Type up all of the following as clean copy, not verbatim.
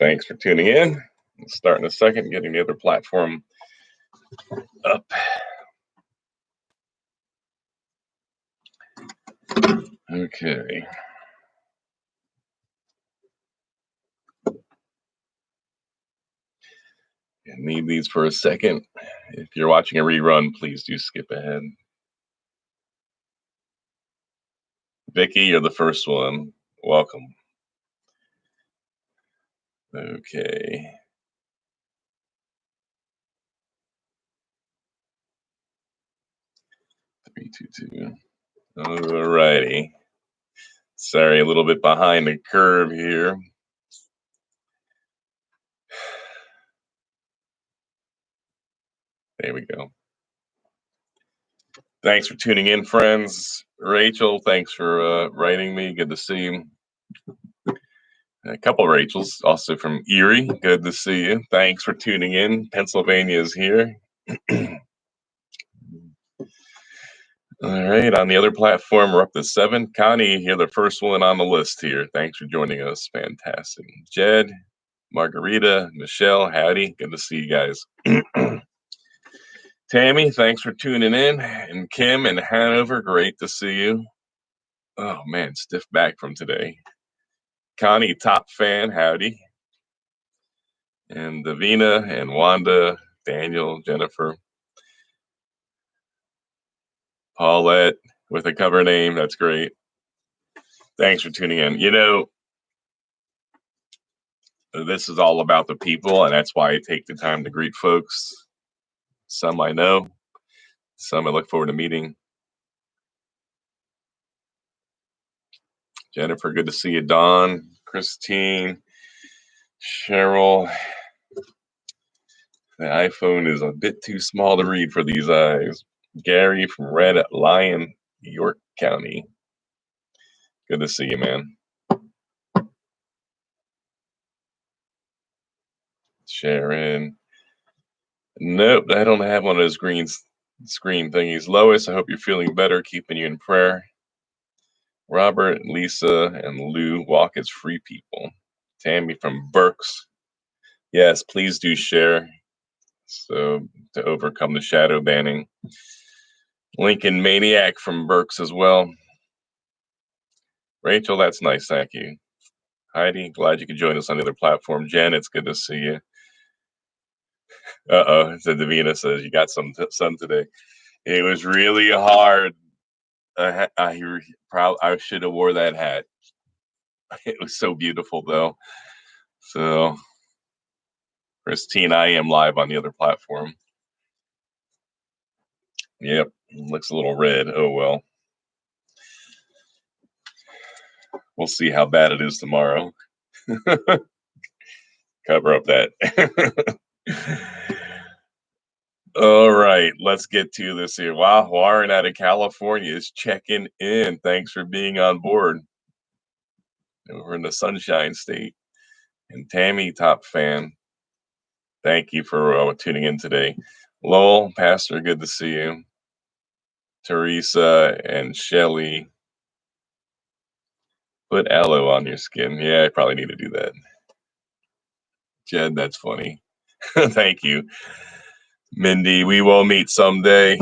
Thanks for tuning in. We'll start in a second, getting the other platform up. Okay. I need these for a second. If you're watching a rerun, please do skip ahead. Vicky, you're the first one. Welcome. Okay. Three, two, two. All righty. Sorry, a little bit behind the curve here. There we go. Thanks for tuning in, friends. Rachel, thanks for writing me. Good to see you. A couple of Rachels, also from Erie. Good to see you. Thanks for tuning in. Pennsylvania is here. All right, on the other platform, we're up to 7. Connie, you're the first one on the list here. Thanks for joining us. Fantastic. Jed, Margarita, Michelle, howdy. Good to see you guys. Tammy, thanks for tuning in. And Kim in Hanover, great to see you. Oh, man, stiff back from today. Connie, top fan, howdy. And Davina and Wanda, Daniel, Jennifer. Paulette with a cover name. That's great. Thanks for tuning in. You know, this is all about the people, and that's why I take the time to greet folks. Some I know, some I look forward to meeting. Jennifer, good to see you. Dawn, Christine, Cheryl. The iPhone is a bit too small to read for these eyes. Gary from Red Lion, York County. Good to see you, man. Sharon. Nope, I don't have one of those green screen thingies. Lois, I hope you're feeling better. Keeping you in prayer. Robert, Lisa, and Lou walk as free people. Tammy from Berks. Yes, please do share. So to overcome the shadow banning. Lincoln Maniac from Berks as well. Rachel, that's nice. Thank you. Heidi, glad you could join us on the other platform. Jen, it's good to see you. So Davina says you got some sun today. It was really hard. I should have wore that hat. It was so beautiful though. So Christine, I am live on the other platform. Yep, looks a little red. Oh well. We'll see how bad it is tomorrow. Cover up that. All right, let's get to this here. Wow, Warren out of California is checking in. Thanks for being on board. Over in the Sunshine State. And Tammy, top fan. Thank you for tuning in today. Lowell, Pastor, good to see you. Teresa and Shelly. Put aloe on your skin. Yeah, I probably need to do that. Jed, that's funny. Thank you. Mindy, we will meet someday.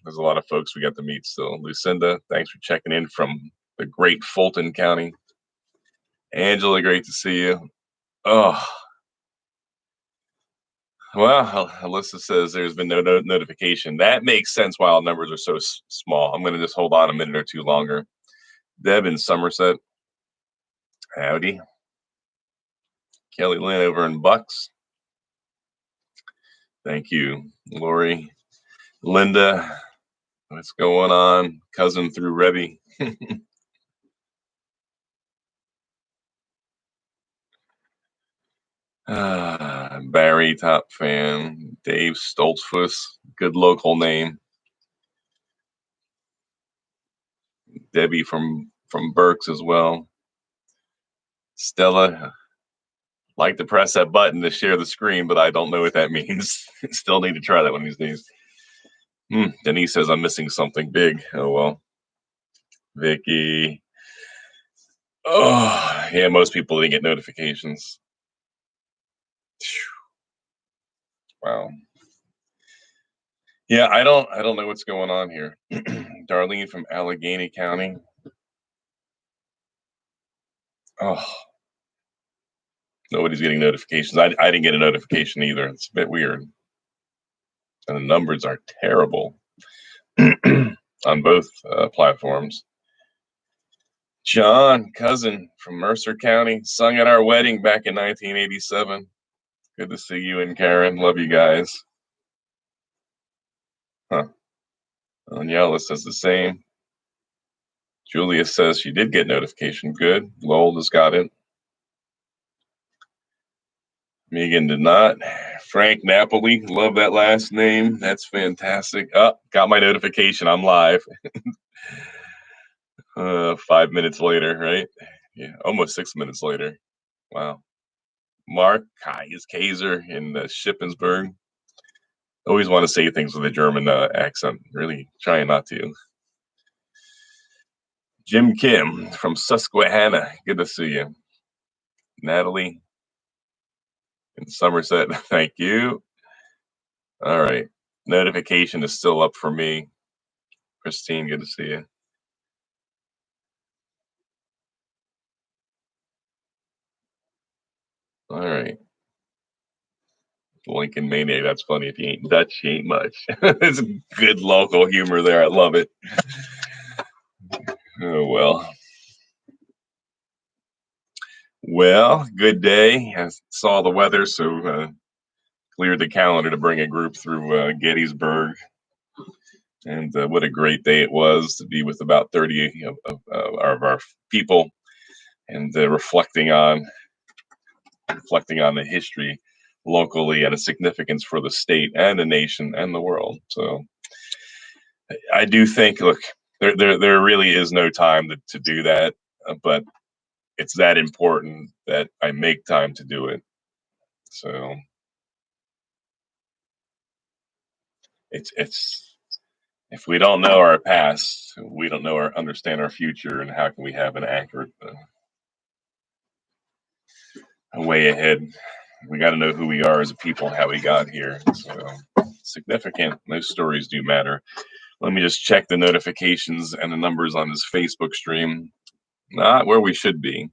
There's a lot of folks we got to meet still. Lucinda, thanks for checking in from the great Fulton County. Angela, great to see you. Oh, well, Alyssa says there's been no notification. That makes sense why all numbers are so small. I'm going to just hold on a minute or two longer. Deb in Somerset. Howdy. Kelly Lynn over in Bucks. Thank you. Lori. Linda. What's going on? Cousin through Rebby. Barry, top fan. Dave Stoltzfus, good local name. Debbie from Berks as well. Stella, like to press that button to share the screen, but I don't know what that means. Still need to try that one these days. Denise says I'm missing something big. Oh well. Vicky. Oh yeah, most people didn't get notifications. Wow. Yeah, I don't know what's going on here. Darlene from Allegheny County. Oh, nobody's getting notifications. I didn't get a notification either. It's a bit weird. And the numbers are terrible on both platforms. John, cousin from Mercer County, sung at our wedding back in 1987. Good to see you and Karen. Love you guys. Huh. Daniela says the same. Julia says she did get notification. Good. Lowell has got it. Megan did not. Frank Napoli, love that last name. That's fantastic. Oh, got my notification. I'm live. 5 minutes later, right? Yeah, almost 6 minutes later. Wow. Mark is Kaiser in Shippensburg. Always want to say things with a German accent. Really trying not to. Jim Kim from Susquehanna. Good to see you. Natalie in Somerset. Thank you. All right. Notification is still up for me. Christine, good to see you. All right. Lincoln Maniac. That's funny. If you ain't Dutch, you ain't much. It's good local humor there. I love it. Oh, well. Well, good day. I saw the weather, so cleared the calendar to bring a group through Gettysburg. And what a great day it was to be with about 30 of our people and reflecting on the history locally and its significance for the state and the nation and the world. So I do think, look, there really is no time to do that, but it's that important that I make time to do it. So it's if we don't know our past, we don't know or understand our future, and how can we have an accurate way ahead? We got to know who we are as a people and how we got here. So significant. Those stories do matter. Let me just check the notifications and the numbers on this Facebook stream. Not where we should be.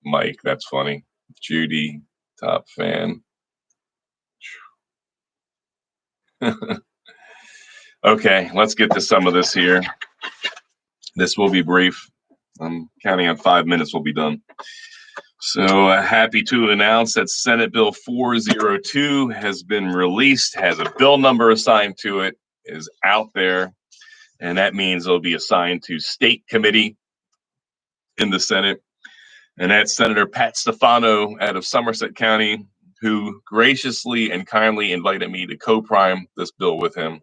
Mike, that's funny. Judy, top fan. Okay, let's get to some of this here. This will be brief. I'm counting on 5 minutes, we'll be done. So happy to announce that Senate Bill 402 has been released, has a bill number assigned to it, is out there, and that means it'll be assigned to state committee in the Senate. And that's Senator Pat Stefano out of Somerset County, who graciously and kindly invited me to co-prime this bill with him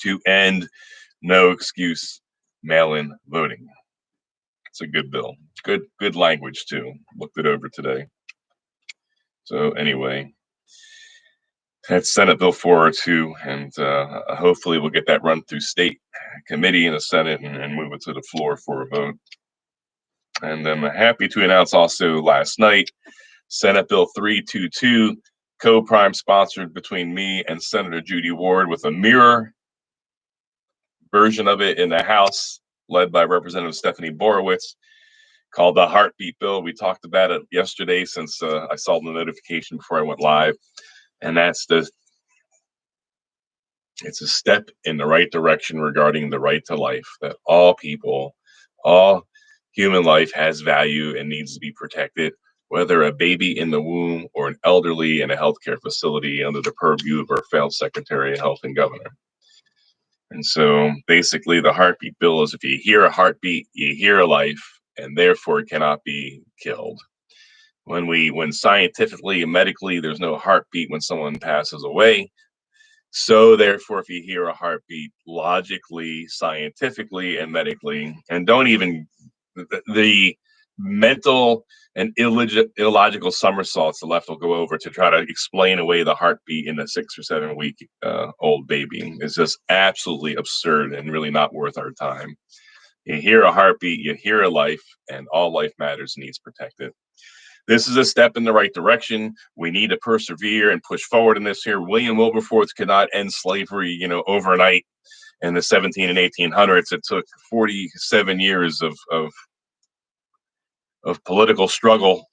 to end no excuse mail-in voting. It's a good bill. Good language too. Looked it over today. So anyway, that's Senate Bill 402, and hopefully we'll get that run through state committee in the Senate and move it to the floor for a vote. And I'm happy to announce also last night, Senate Bill 322, co-prime sponsored between me and Senator Judy Ward, with a mirror version of it in the House, led by Representative Stephanie Borowitz, called the Heartbeat Bill. We talked about it yesterday since I saw the notification before I went live. And it's a step in the right direction regarding the right to life, that all people, all human life has value and needs to be protected, whether a baby in the womb or an elderly in a healthcare facility under the purview of our failed Secretary of Health and Governor. And so basically the Heartbeat Bill is, if you hear a heartbeat, you hear a life, and therefore it cannot be killed. When scientifically and medically there's no heartbeat when someone passes away, so therefore if you hear a heartbeat, logically, scientifically, and medically, and don't even the mental and illogical somersaults the left will go over to try to explain away the heartbeat in a 6 or 7 week old baby is just absolutely absurd and really not worth our time. You hear a heartbeat, you hear a life, and all life matters and needs protected. this is a step in the right direction. We need to persevere and push forward in this here. William Wilberforce could not end slavery, overnight in the 17 and 1800s. It took 47 years of political struggle.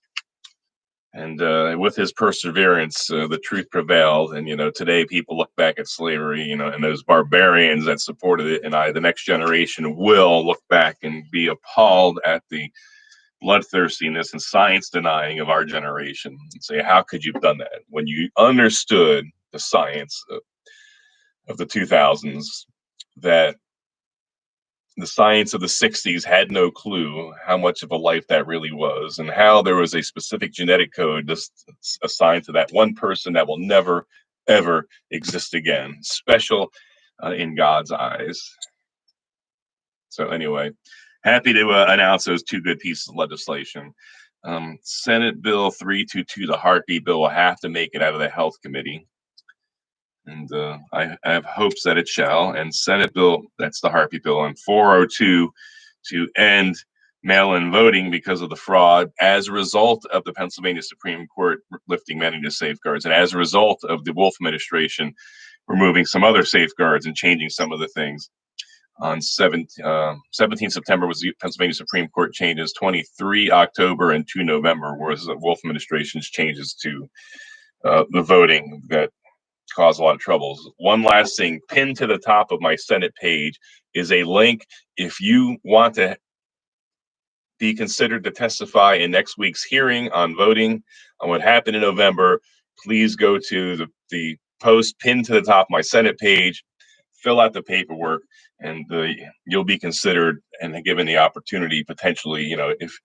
And with his perseverance, the truth prevailed. And, today people look back at slavery, and those barbarians that supported it. And the next generation, will look back and be appalled at the bloodthirstiness and science denying of our generation and say, how could you have done that when you understood the science of the 2000s, that the science of the 60s had no clue how much of a life that really was, and how there was a specific genetic code just assigned to that one person that will never, ever exist again, special in God's eyes. So anyway, happy to announce those two good pieces of legislation. Senate Bill 322, the heartbeat bill, will have to make it out of the Health Committee. And I have hopes that it shall. And Senate Bill, that's the heartbeat bill, on 402 to end mail-in voting because of the fraud as a result of the Pennsylvania Supreme Court lifting many of the safeguards, and as a result of the Wolf administration removing some other safeguards and changing some of the things. On 17 September was the Pennsylvania Supreme Court changes, 23 October and 2 November was the Wolf administration's changes to the voting that caused a lot of troubles. One last thing, pinned to the top of my Senate page is a link. If you want to be considered to testify in next week's hearing on voting on what happened in November, please go to the post pinned to the top of my Senate page, fill out the paperwork, and you'll be considered and given the opportunity, potentially,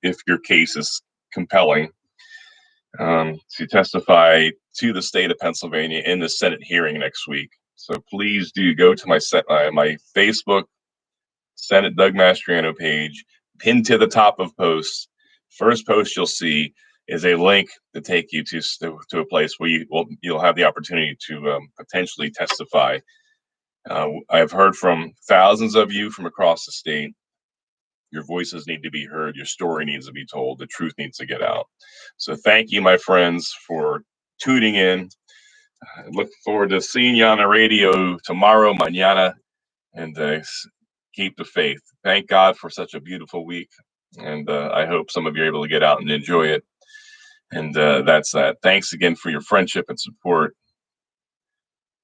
if your case is compelling, to testify to the state of Pennsylvania in the Senate hearing next week. So please do go to my Facebook Senate Doug Mastriano page, pinned to the top of posts. First post you'll see is a link to take you to a place where you'll have the opportunity to potentially testify. I've heard from thousands of you from across the state. Your voices need to be heard. Your story needs to be told. The truth needs to get out. So thank you, my friends, for tuning in. I look forward to seeing you on the radio tomorrow, mañana, and keep the faith. Thank God for such a beautiful week. And I hope some of you are able to get out and enjoy it. And that's that. Thanks again for your friendship and support.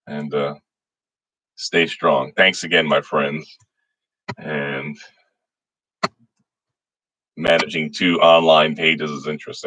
And stay strong. Thanks again, my friends. And managing 2 online pages is interesting.